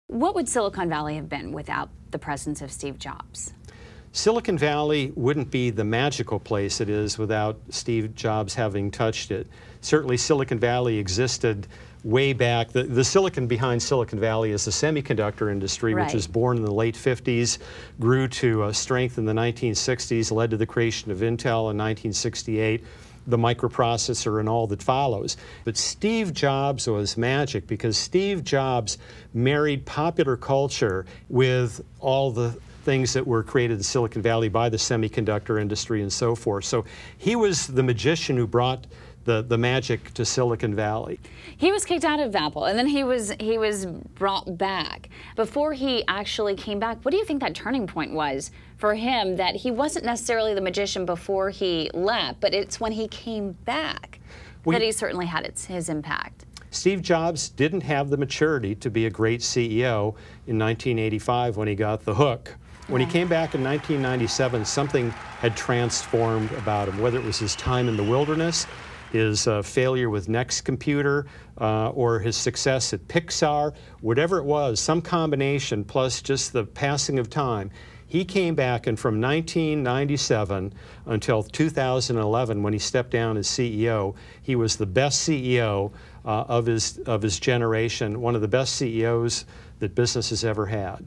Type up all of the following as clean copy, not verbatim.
What would Silicon Valley have been without the presence of Steve Jobs? Silicon Valley wouldn't be the magical place it is without Steve Jobs having touched it. Certainly Silicon Valley existed way back. The silicon behind Silicon Valley is the semiconductor industry, Right. which was born in the late 50s, grew to strength in the 1960s, led to the creation of Intel in 1968, the microprocessor and all that follows. But Steve Jobs was magic because Steve Jobs married popular culture with all the things that were created in Silicon Valley by the semiconductor industry and so forth. So he was the magician who brought the magic to Silicon Valley. He was kicked out of Apple, and then he was brought back. Before he actually came back, what do you think that turning point was for him, that he wasn't necessarily the magician before he left, but it's when he came back that he certainly had his impact? Steve Jobs didn't have the maturity to be a great CEO in 1985 when he got the hook. When he came back in 1997, something had transformed about him, whether it was his time in the wilderness, his failure with Next Computer, or his success at Pixar, whatever it was, some combination plus just the passing of time. He came back, and from 1997 until 2011, when he stepped down as CEO, he was the best CEO of his generation, one of the best CEOs that business has ever had.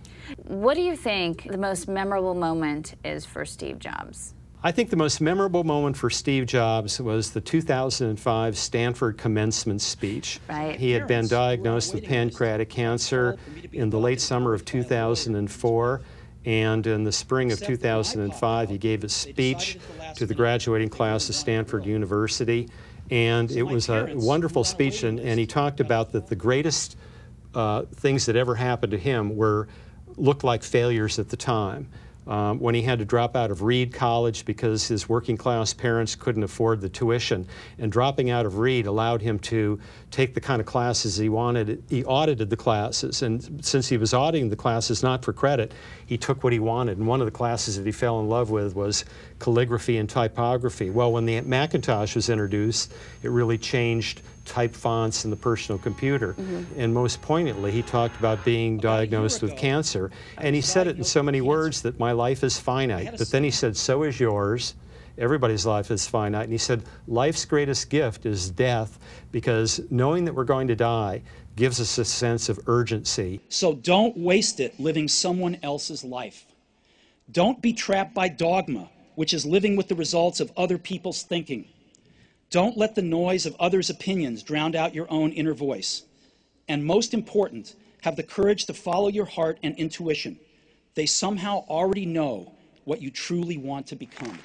What do you think the most memorable moment is for Steve Jobs? I think the most memorable moment for Steve Jobs was the 2005 Stanford commencement speech. Right. He had been diagnosed with pancreatic cancer in the late summer of 2004, and in the spring of 2005 he gave a speech to the graduating class of Stanford University, and it was a wonderful speech, and he talked about that the greatest things that ever happened to him looked like failures at the time. When he had to drop out of Reed College because his working class parents couldn't afford the tuition, and dropping out of Reed allowed him to take the kind of classes he wanted. He audited the classes, and since he was auditing the classes not for credit, he took what he wanted, and one of the classes that he fell in love with was calligraphy and typography. Well, when the Macintosh was introduced, it really changed type fonts in the personal computer. And most poignantly, he talked about being diagnosed with cancer, and he said it in so many words that my life is finite. But then he said, so is yours. Everybody's life is finite. And he said, life's greatest gift is death, because knowing that we're going to die gives us a sense of urgency. So don't waste it living someone else's life. Don't be trapped by dogma, which is living with the results of other people's thinking. Don't let the noise of others' opinions drown out your own inner voice. And most important, have the courage to follow your heart and intuition. They somehow already know what you truly want to become.